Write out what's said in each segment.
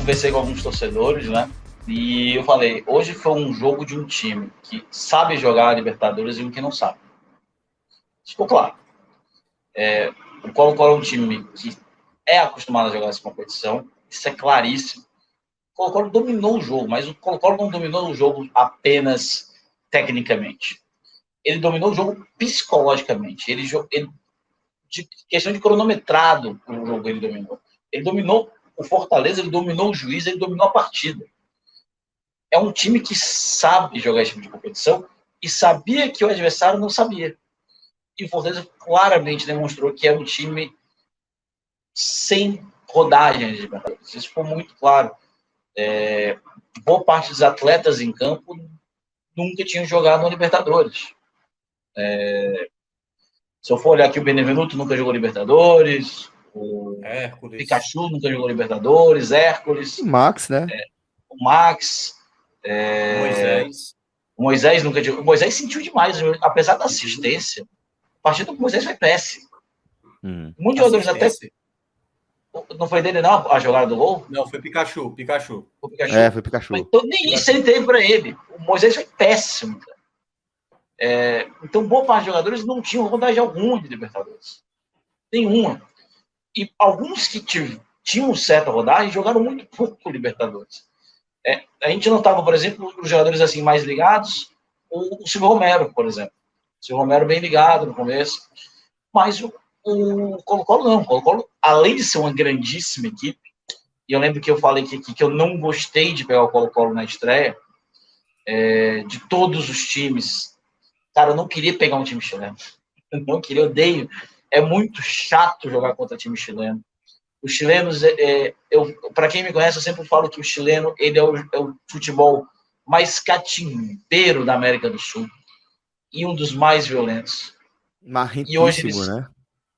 conversei com alguns torcedores, né? E eu falei, hoje foi um jogo de um time que sabe jogar a Libertadores e um que não sabe. Ficou claro. O Colo-Colo é um time que é acostumado a jogar essa competição, isso é claríssimo. O Colo-Colo dominou o jogo, mas o Colo-Colo não dominou o jogo apenas tecnicamente. Ele dominou o jogo psicologicamente. Ele de questão de cronometrado, o jogo ele dominou. Ele dominou o Fortaleza, ele dominou o Juiz, ele dominou a partida. É um time que sabe jogar esse tipo de competição e sabia que o adversário não sabia. E o Fortaleza claramente demonstrou que é um time sem rodagem de Libertadores. Isso ficou muito claro. Boa parte dos atletas em campo nunca tinham jogado no Libertadores. Se eu for olhar aqui, o Benevenuto nunca jogou Libertadores, o Hércules. Pikachu nunca jogou Libertadores, Hércules, O Max, né? O Max, Moisés. o Moisés nunca jogou. O Moisés sentiu demais, apesar da assistência. A partida do Moisés foi péssima. Muitos jogadores até. Não foi dele, não, a jogada do gol? Não, foi Pikachu. O Pikachu. Foi Pikachu. Então, nem isso ele teve para ele. O Moisés foi péssimo. Então, boa parte dos jogadores não tinham rodagem alguma de Libertadores. Nenhuma. E alguns que tinham certa rodagem jogaram muito pouco Libertadores. A gente notava, por exemplo, os jogadores assim mais ligados, o Silvio Romero, por exemplo. O Silvio Romero bem ligado no começo. Mas o Colo-Colo não. O Colo-Colo, além de ser uma grandíssima equipe, e eu lembro que eu falei aqui que eu não gostei de pegar o Colo-Colo na estreia, de todos os times. Cara, eu não queria pegar um time chileno. Eu não queria, eu odeio. É muito chato jogar contra time chileno. Os chilenos, para quem me conhece, eu sempre falo que o chileno ele é o futebol mais catimbeiro da América do Sul e um dos mais violentos. E hoje né?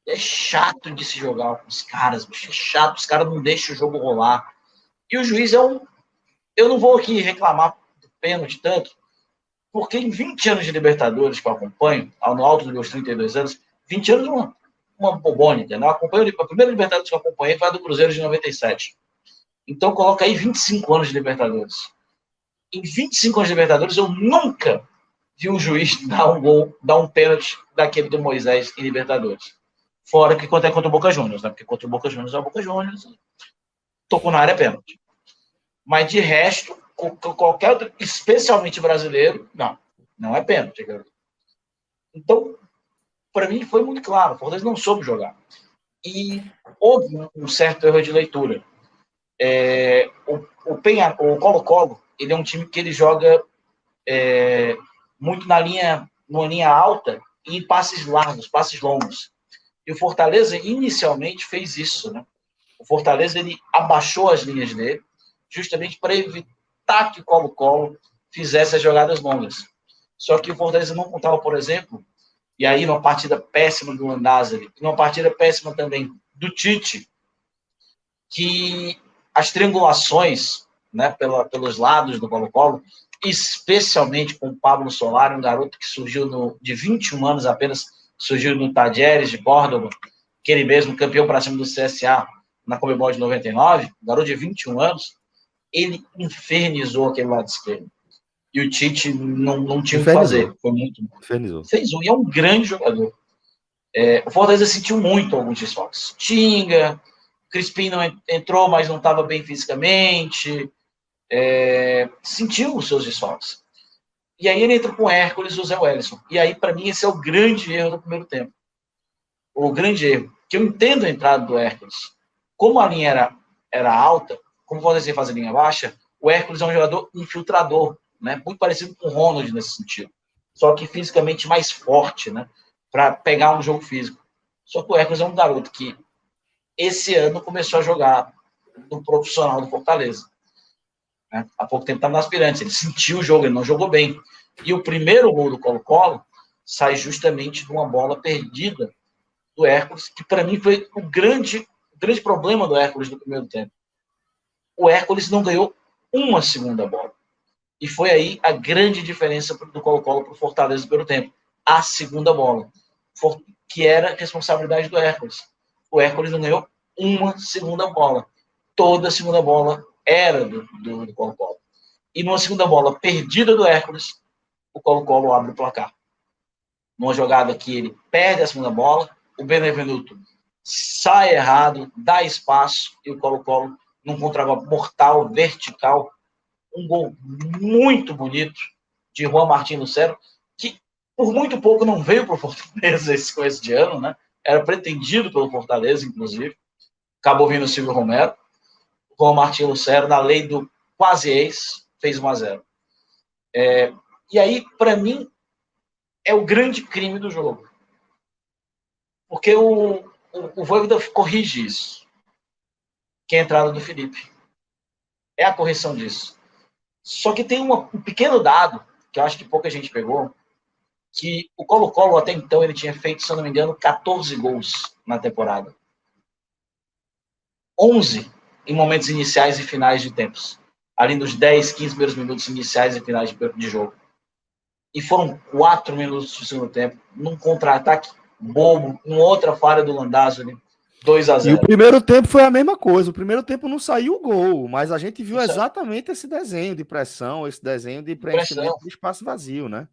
É chato de se jogar com os caras, bicho, é chato, os caras não deixam o jogo rolar. E o juiz eu não vou aqui reclamar do pênalti tanto, porque em 20 anos de Libertadores que eu acompanho, no alto dos meus 32 anos, 20 anos uma bobônica, né? A primeira Libertadores que eu acompanhei foi a do Cruzeiro de 97. Então coloca aí 25 anos de Libertadores. Em 25 anos de Libertadores, eu nunca vi um juiz dar um pênalti daquele do Moisés em Libertadores. Fora que quando é contra o Boca Juniors, né? Porque contra o Boca Juniors é o Boca Juniors. Tocou na área pênalti. Mas de resto, qualquer outro, especialmente brasileiro, não é pênalti. Então, para mim foi muito claro, o Fortaleza não soube jogar. E houve um certo erro de leitura. O Colo-Colo, ele é um time que ele joga muito numa linha alta e em passes largos, passes longos. E o Fortaleza inicialmente fez isso, né? O Fortaleza ele abaixou as linhas dele, justamente para evitar que o Colo-Colo fizesse as jogadas longas. Só que o Fortaleza não contava, por exemplo, e aí numa partida péssima do Landázuri, numa partida péssima também do Tite, que as triangulações, né, pelos lados do Colo-Colo, especialmente com o Pablo Solari, um garoto que surgiu de 21 anos apenas, surgiu no Tajeres de Córdoba, aquele mesmo campeão para cima do CSA na Comebol de 99, garoto de 21 anos, ele infernizou aquele lado esquerdo. E o Tite não tinha o que fazer. Foi muito bom. Fez e é um grande jogador. O Fortaleza sentiu muito alguns desfalques. Tinga, Crispim não entrou, mas não estava bem fisicamente. Sentiu os seus desfalques. E aí ele entra com o Hércules e o Zé Wellison. E aí, para mim, esse é o grande erro do primeiro tempo. O grande erro. Que eu entendo a entrada do Hércules. Como a linha era alta, como você faz a linha baixa, o Hércules é um jogador infiltrador, né? Muito parecido com o Ronald nesse sentido. Só que fisicamente mais forte, né? Para pegar um jogo físico. Só que o Hércules é um garoto que esse ano começou a jogar no profissional do Fortaleza. Há pouco tempo estava no aspirante, ele sentiu o jogo, ele não jogou bem. E o primeiro gol do Colo-Colo sai justamente de uma bola perdida do Hércules, que para mim foi o grande problema do Hércules no primeiro tempo. O Hércules não ganhou uma segunda bola. E foi aí a grande diferença do Colo-Colo para o Fortaleza no primeiro tempo. A segunda bola, que era responsabilidade do Hércules. O Hércules não ganhou uma segunda bola. Toda segunda bola era do Colo-Colo. E numa segunda bola perdida do Hércules, o Colo-Colo abre o placar. Numa jogada que ele perde a segunda bola, o Benevenuto sai errado, dá espaço, e o Colo-Colo, num contragolpe mortal, vertical, um gol muito bonito de Juan Martín Lucero, que por muito pouco não veio para o Fortaleza esse começo de ano, né? Era pretendido pelo Fortaleza, inclusive. Acabou vindo o Silvio Romero. Juan Martín Lucero, na lei do quase ex, fez 1-0. E aí, para mim, é o grande crime do jogo. Porque o Voivoda corrige isso. Que é a entrada do Felipe. É a correção disso. Só que tem um pequeno dado, que eu acho que pouca gente pegou, que o Colo-Colo, até então, ele tinha feito, se eu não me engano, 14 gols na temporada. 11 em momentos iniciais e finais de tempos. Ali nos 10, 15 primeiros minutos iniciais e finais de jogo. E foram 4 minutos do segundo tempo, num contra-ataque bobo, numa outra falha do Landázuri, 2-0. E o primeiro tempo foi a mesma coisa. O primeiro tempo não saiu o gol, mas a gente viu exatamente esse desenho de pressão, esse desenho de preenchimento de espaço vazio, né?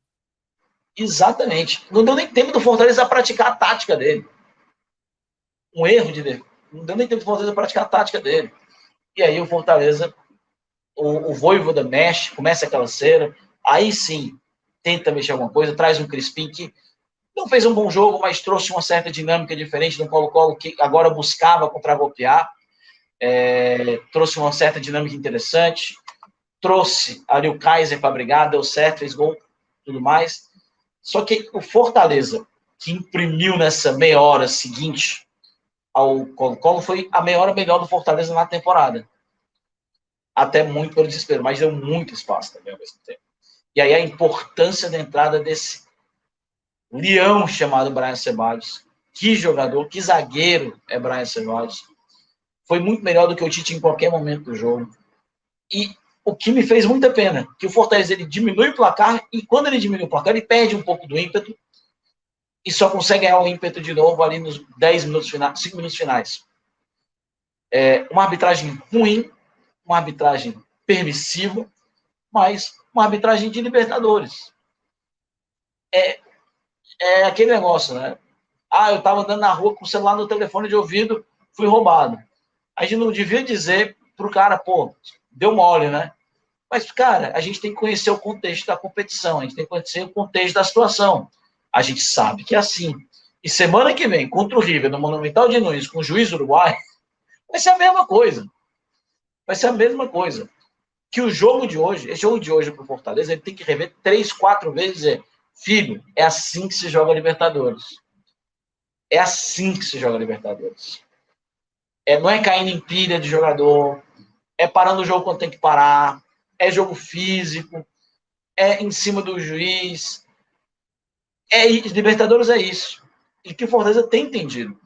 Exatamente. Não deu nem tempo do Fortaleza praticar a tática dele. Um erro de... Não deu nem tempo do Fortaleza praticar a tática dele. E aí o Fortaleza, o Voivoda mexe, começa aquela cera, aí sim tenta mexer alguma coisa, traz um Crispim que não fez um bom jogo, mas trouxe uma certa dinâmica diferente do Colo-Colo, que agora buscava contragolpear, trouxe uma certa dinâmica interessante, trouxe ali o Kaiser para brigar, deu certo, fez gol, tudo mais. Só que o Fortaleza, que imprimiu nessa meia hora seguinte ao Colo-Colo, foi a meia hora melhor do Fortaleza na temporada. Até muito pelo desespero, mas deu muito espaço também ao mesmo tempo. E aí a importância da entrada desse leão chamado Brian Ceballos. Que jogador, que zagueiro é Brian Ceballos. Foi muito melhor do que o Tite em qualquer momento do jogo. E o que me fez muita pena, que o Fortaleza ele diminui o placar e quando ele diminui o placar, ele perde um pouco do ímpeto e só consegue ganhar o ímpeto de novo ali nos 10 minutos finais, 5 minutos finais. Uma arbitragem ruim, uma arbitragem permissiva, mas uma arbitragem de Libertadores. É aquele negócio, né? Eu estava andando na rua com o celular no telefone de ouvido, fui roubado. A gente não devia dizer pro cara, pô, deu mole, né? Mas, cara, a gente tem que conhecer o contexto da competição, a gente tem que conhecer o contexto da situação. A gente sabe que é assim. E semana que vem, contra o River, no Monumental de Nunes, com o juiz uruguai, vai ser a mesma coisa. Vai ser a mesma coisa. Que o jogo de hoje, esse jogo de hoje pro Fortaleza, ele tem que rever 3, 4 vezes e dizer, filho, é assim que se joga a Libertadores. É assim que se joga a Libertadores. Não é caindo em pilha de jogador, é parando o jogo quando tem que parar, é jogo físico, é em cima do juiz. Libertadores é isso. E que o Fortaleza tem entendido.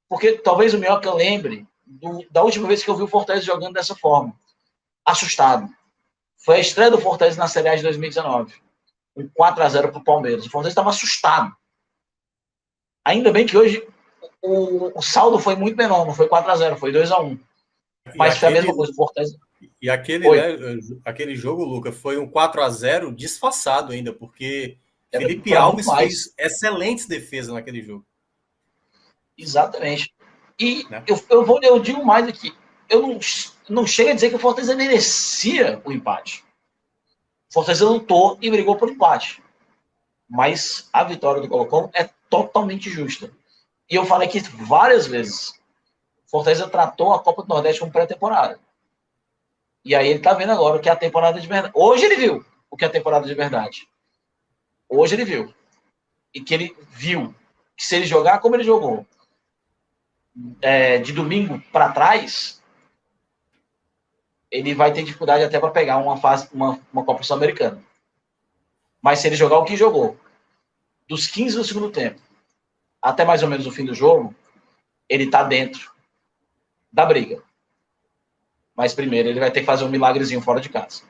Porque talvez o Minhoca lembre da última vez que eu vi o Fortaleza jogando dessa forma. Assustado. Foi a estreia do Fortaleza na Série A de 2019. Um 4-0 para o Palmeiras. O Fortaleza estava assustado. Ainda bem que hoje o saldo foi muito menor, não foi 4-0, foi 2-1. Mas foi a mesma coisa, o Fortaleza. E aquele jogo, Luca, foi um 4-0 disfarçado ainda, porque Felipe Alves fez excelentes defesas naquele jogo. Exatamente. E né? eu digo mais aqui, eu não chego a dizer que o Fortaleza merecia o empate. O Fortaleza lutou e brigou por empate. Mas a vitória do Colo-Colo é totalmente justa. E eu falei aqui várias vezes. O Fortaleza tratou a Copa do Nordeste como pré-temporada. E aí ele tá vendo agora o que é a temporada de verdade. Hoje ele viu o que é a temporada de verdade. Hoje ele viu. E que ele viu que se ele jogar como ele jogou, de domingo para trás, ele vai ter dificuldade até para pegar uma Copa Sul-Americana. Mas se ele jogar o que jogou, dos 15 do segundo tempo até mais ou menos o fim do jogo, ele tá dentro da briga. Mas primeiro ele vai ter que fazer um milagrezinho fora de casa.